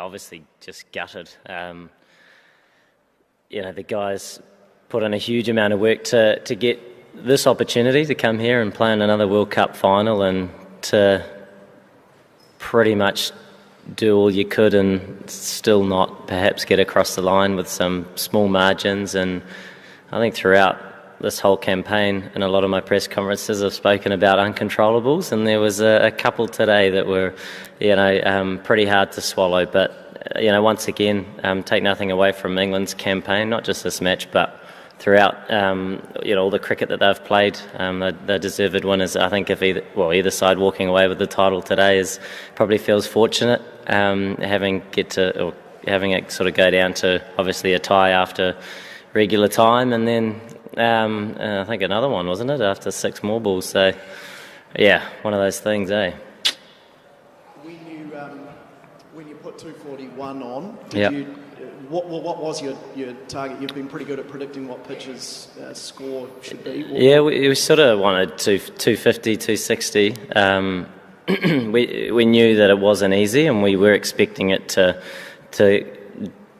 obviously just gutted. The guys put in a huge amount of work to get this opportunity to come here and play in another World Cup final, and to pretty much do all you could and still not perhaps get across the line with some small margins. And I think throughout this whole campaign, in a lot of my press conferences, I've spoken about uncontrollables, and there was a couple today that were, pretty hard to swallow. But, once again, take nothing away from England's campaign, not just this match, but throughout, all the cricket that they've played. They're deserved winners. I think if either side walking away with the title today probably feels fortunate, having it sort of go down to obviously a tie after regular time, and then I think another one, wasn't it, after 6 more balls. So, yeah, one of those things, eh? When you put 241 on, yep. What was your target? You've been pretty good at predicting what pitch's score should be. Yeah, we sort of wanted 250, 260. We knew that it wasn't easy, and we were expecting it to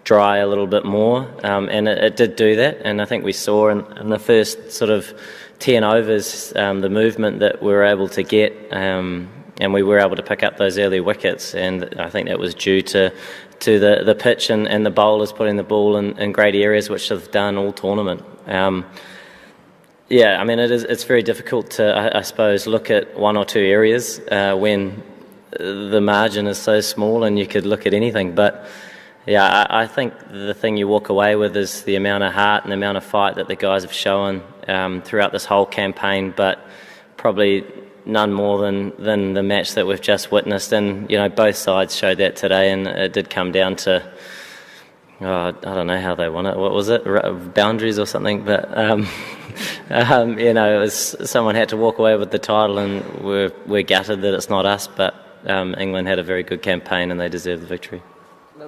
dry a little bit more, and it did do that. And I think we saw in the first sort of 10 overs the movement that we were able to get, and we were able to pick up those early wickets, and I think that was due to the pitch and the bowlers putting the ball in great areas, which they've done all tournament. It's very difficult to, I suppose, look at one or two areas when the margin is so small and you could look at anything. But yeah, I think the thing you walk away with is the amount of heart and the amount of fight that the guys have shown throughout this whole campaign, but probably none more than the match that we've just witnessed. And, both sides showed that today, and it did come down to, I don't know how they won it. What was it? Boundaries or something? But, it was someone had to walk away with the title, and we're gutted that it's not us, but England had a very good campaign and they deserve the victory. I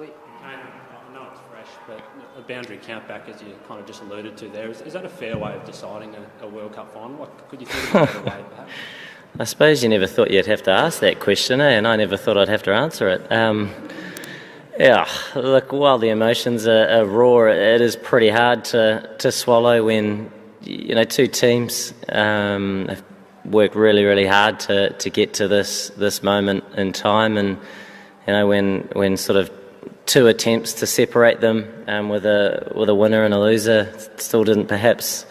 know it's fresh, but a boundary countback, as you kind of just alluded to there, is that a fair way of deciding a World Cup final? Could you think of a better way, perhaps? I suppose you never thought you'd have to ask that question, and I never thought I'd have to answer it. Look, while the emotions are raw, it is pretty hard to swallow when, two teams have worked really, really hard to get to this moment in time, and, when sort of 2 attempts to separate them with a winner and a loser still didn't perhaps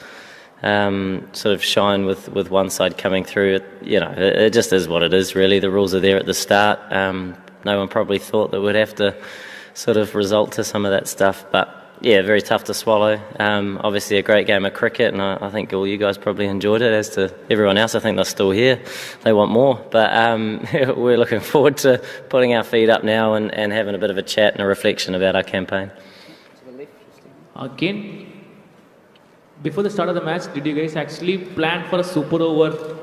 sort of shine with one side coming through. It just is what it is, really. The rules are there at the start. No one probably thought that we'd have to sort of result to some of that stuff, but yeah, very tough to swallow. Obviously a great game of cricket, and I think all you guys probably enjoyed it, as to everyone else. I think they're still here, they want more, but we're looking forward to putting our feet up now and having a bit of a chat and a reflection about our campaign. Again, before the start of the match, did you guys actually plan for a super over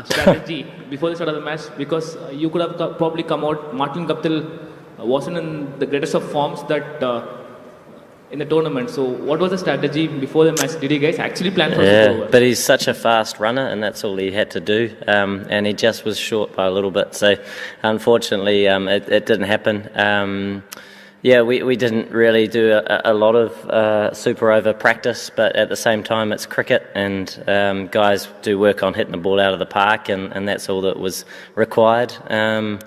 strategy before the start of the match? Because you could have probably come out, Martin Guptill wasn't in the greatest of forms in the tournament. So what was the strategy before the match? Did you guys actually plan for a super over? But he's such a fast runner, and that's all he had to do. And he just was short by a little bit. So unfortunately, it didn't happen. We didn't really do a lot of super over practice, but at the same time it's cricket, and guys do work on hitting the ball out of the park, and that's all that was required. And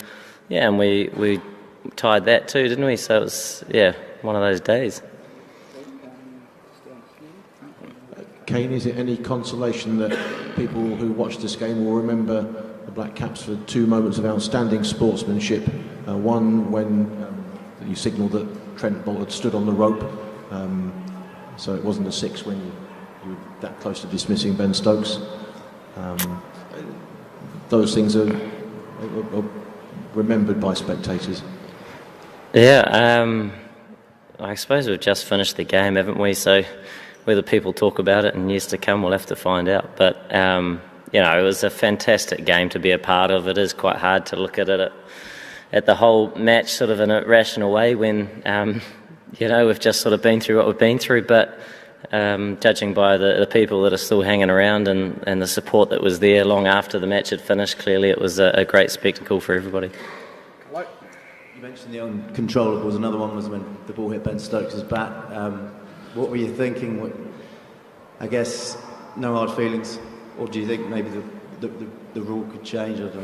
we tied that too, didn't we? So it was, one of those days. Kane, is it any consolation that people who watched this game will remember the Black Caps for 2 moments of outstanding sportsmanship? One when you signalled that Trent Boult had stood on the rope, so it wasn't a 6 when you were that close to dismissing Ben Stokes. Those things are remembered by spectators. I suppose we've just finished the game, haven't we? So whether people talk about it in years to come, we'll have to find out. But it was a fantastic game to be a part of. It is quite hard to look at it at the whole match sort of in a rational way when, we've just sort of been through what we've been through. But judging by the people that are still hanging around and the support that was there long after the match had finished, clearly it was a great spectacle for everybody. You mentioned the uncontrollables. Another one was when the ball hit Ben Stokes' bat. What were you thinking? I guess no hard feelings, or do you think maybe the rule could change? I don't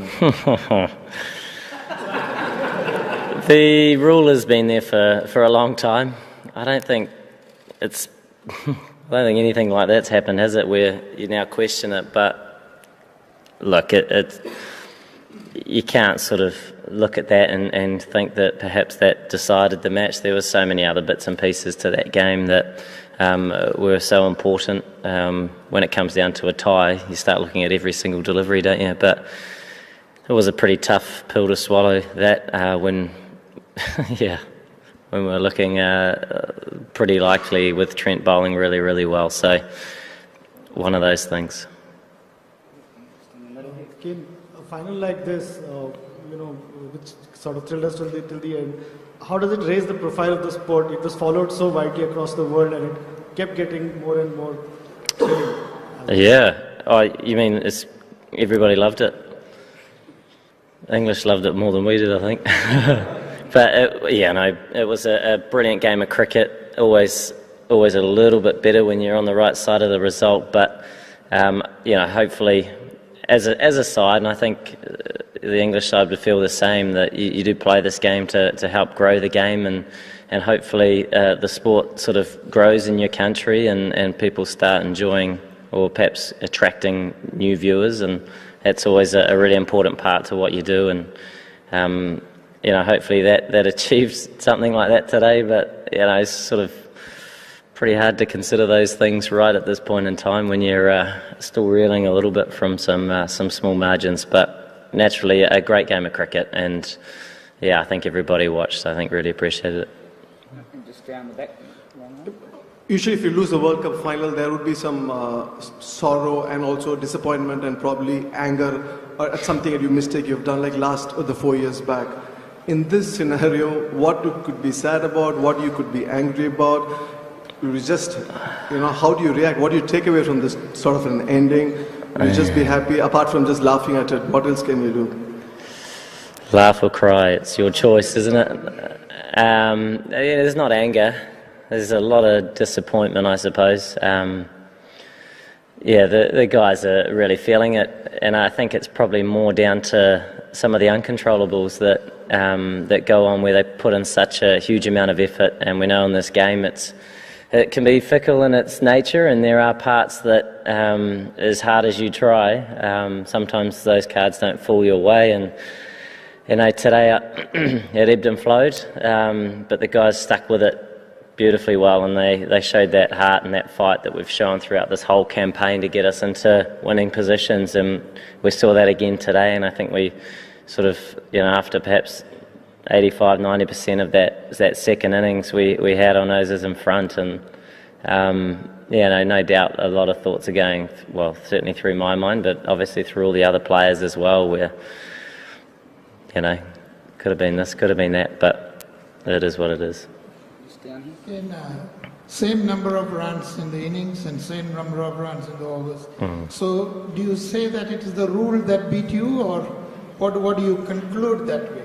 know. The rule has been there for a long time. I don't think anything like that's happened, has it, where you now question it? But look, you can't sort of look at that and think that perhaps that decided the match. There were so many other bits and pieces to that game that were so important. When it comes down to a tie, you start looking at every single delivery, don't you? But it was a pretty tough pill to swallow, that, when we were looking pretty likely with Trent bowling really, really well. So one of those things. Kane, a final like this, which sort of thrilled us till the end, how does it raise the profile of the sport? It was followed so widely across the world and it kept getting more and more thrilling. Yeah. Oh, you mean everybody loved it? English loved it more than we did, I think. But it was a brilliant game of cricket. Always a little bit better when you're on the right side of the result. But hopefully, as a side, and I think the English side would feel the same, that you do play this game to help grow the game, and hopefully the sport sort of grows in your country and people start enjoying or perhaps attracting new viewers, and that's always a really important part to what you do. And hopefully that achieves something like that today. But it's sort of pretty hard to consider those things right at this point in time when you're still reeling a little bit from some small margins. But naturally, a great game of cricket, and I think everybody watched. I think really appreciated it. Just down the back. Usually if you lose the World Cup final, there would be some sorrow and also disappointment and probably anger at something that you've done like the 4 years back. In this scenario, what you could be sad about, what you could be angry about, you just, how do you react? What do you take away from this sort of an ending? Will you just be happy, apart from just laughing at it? What else can you do? Laugh or cry, it's your choice, isn't it? There's not anger. There's a lot of disappointment, I suppose. The guys are really feeling it, and I think it's probably more down to some of the uncontrollables that go on, where they put in such a huge amount of effort. And we know in this game it can be fickle in its nature, and there are parts that, as hard as you try, sometimes those cards don't fall your way. And today it ebbed and flowed, but the guys stuck with it beautifully well, and they showed that heart and that fight that we've shown throughout this whole campaign to get us into winning positions, and we saw that again today. And I think we sort of, after perhaps 85-90% of that second innings, we had our noses in front, and no doubt a lot of thoughts are going, well, certainly through my mind, but obviously through all the other players as well, where could have been this, could have been that, but it is what it is. Same number of runs in the innings and same number of runs in the overs. So do you say that it is the rule that beat you, or what do you conclude that way?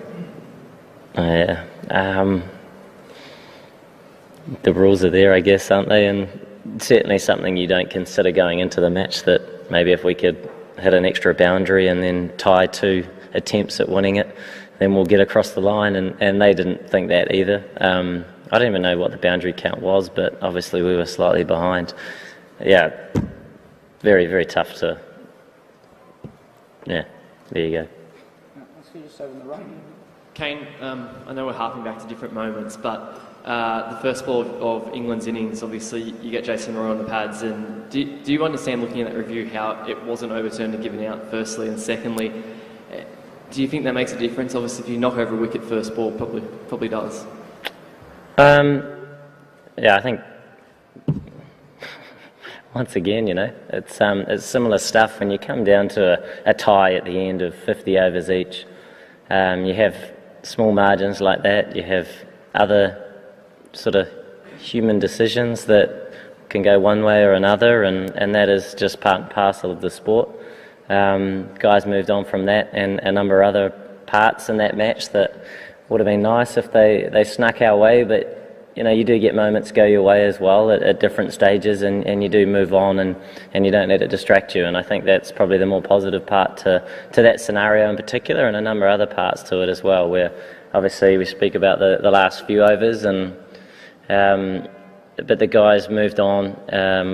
The rules are there, I guess, aren't they? And certainly something you don't consider going into the match, that maybe if we could hit an extra boundary and then tie 2 attempts at winning it, then we'll get across the line, and they didn't think that either. I don't even know what the boundary count was, but obviously we were slightly behind. Yeah, very, very tough to... Yeah, there you go. Let's go just over in the right. Kane, I know we're harping back to different moments, but the first ball of England's innings, obviously you get Jason Roy on the pads, and do you understand, looking at that review, how it wasn't overturned and given out, firstly, and secondly, do you think that makes a difference? Obviously, if you knock over a wicket first ball, probably does. I think once again, it's similar stuff when you come down to a tie at the end of 50 overs each. You have small margins like that. You have other sort of human decisions that can go one way or another, and that is just part and parcel of the sport. Guys moved on from that, and a number of other parts in that match that would have been nice if they snuck our way, but you do get moments go your way as well at different stages, and you do move on, and you don't let it distract you. And I think that's probably the more positive part to that scenario in particular, and a number of other parts to it as well, where obviously we speak about the last few overs, but the guys moved on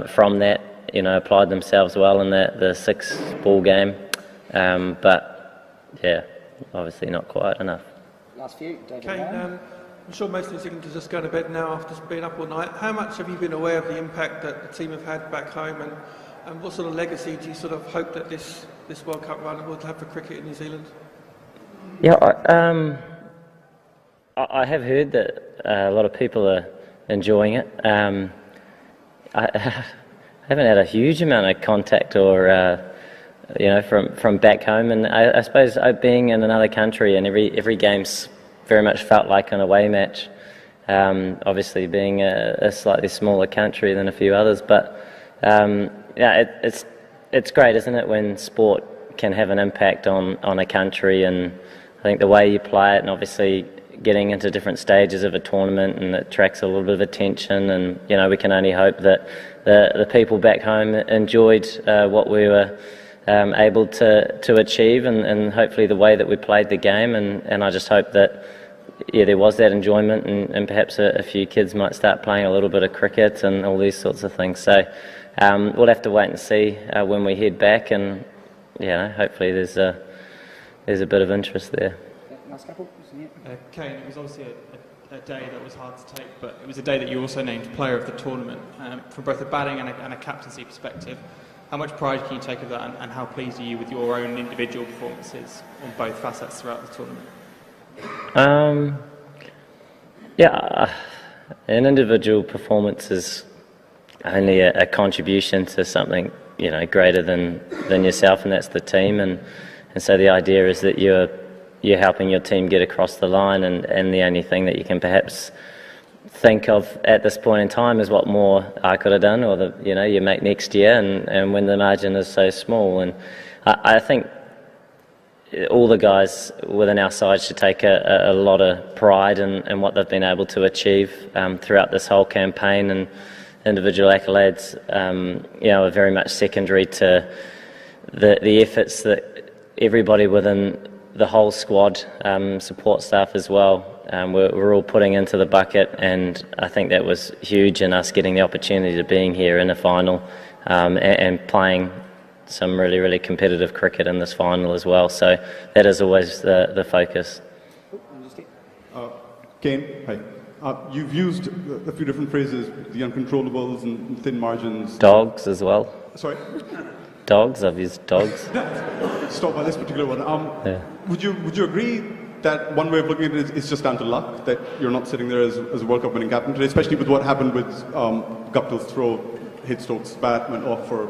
from that, applied themselves well in the 6-ball game, but yeah, obviously not quite enough. Last few, David Kane, Ryan. I'm sure most New Zealanders are just going to bed now after being up all night. How much have you been aware of the impact that the team have had back home, and what sort of legacy do you sort of hope that this World Cup run will have for cricket in New Zealand? Yeah, I have heard that a lot of people are enjoying it. I haven't had a huge amount of contact or from back home, and I suppose being in another country and every game's very much felt like an away match. Obviously, being a slightly smaller country than a few others, but it's great, isn't it, when sport can have an impact on a country, and I think the way you play it, and obviously getting into different stages of a tournament, and it attracts a little bit of attention, and we can only hope that the people back home enjoyed what we were able to achieve, and hopefully the way that we played the game, and I just hope that there was that enjoyment, and perhaps a few kids might start playing a little bit of cricket and all these sorts of things. So we'll have to wait and see when we head back, and hopefully there's a bit of interest there. Last couple. Kane, it was obviously a day that was hard to take, but it was a day that you also named player of the tournament from both a batting and a captaincy perspective. How much pride can you take of that, and how pleased are you with your own individual performances on both facets throughout the tournament? An individual performance is only a contribution to something greater than yourself, and that's the team, and so the idea is that you're helping your team get across the line, and the only thing that you can perhaps think of at this point in time is what more I could have done, or you make next year, and when the margin is so small. And I think all the guys within our side should take a lot of pride in what they've been able to achieve throughout this whole campaign, and individual accolades are very much secondary to the efforts that everybody within the whole squad, support staff as well, we're all putting into the bucket, and I think that was huge in us getting the opportunity to being here in a final and playing some really, really competitive cricket in this final as well. So that is always the focus. Kane, hi. You've used a few different phrases, the uncontrollables and thin margins. Dogs as well. Sorry? Dogs, I've used dogs. Stop by this particular one. Yeah. Would you agree that one way of looking at it is just down to luck, that you're not sitting there as a World Cup winning captain today, especially with what happened with Guptill's throw, hit Stokes' bat, went off for,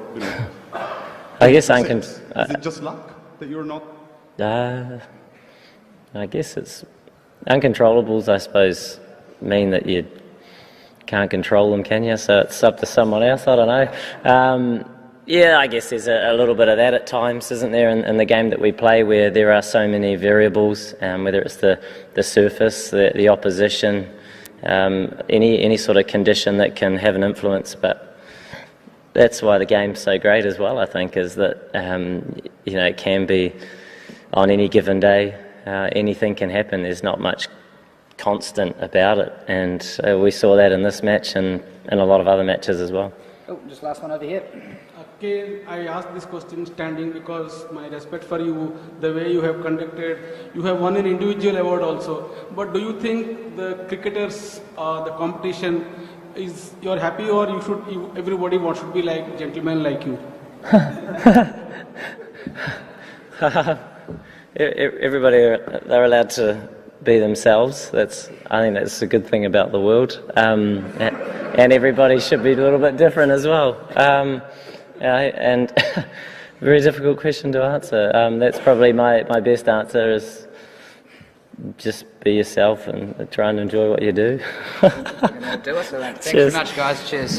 I guess is it just luck that you're not? I guess it's uncontrollables, I suppose, mean that you can't control them, can you? So it's up to someone else, I don't know. I guess there's a little bit of that at times, isn't there, in the game that we play, where there are so many variables, whether it's the surface, the opposition, any sort of condition that can have an influence. But that's why the game's so great as well, I think, is that it can be on any given day, anything can happen. There's not much constant about it, and we saw that in this match and a lot of other matches as well. Oh, just last one over here. Okay, I asked this question standing because my respect for you, the way you have conducted, you have won an individual award also. But do you think the cricketers, the competition, you're happy, or everybody should be like gentlemen like you? Everybody, they're allowed to be themselves. I think that's a good thing about the world, and everybody should be a little bit different as well. And very difficult question to answer. That's probably my best answer, is just be yourself and try and enjoy what you do. Thanks very much, guys. Cheers.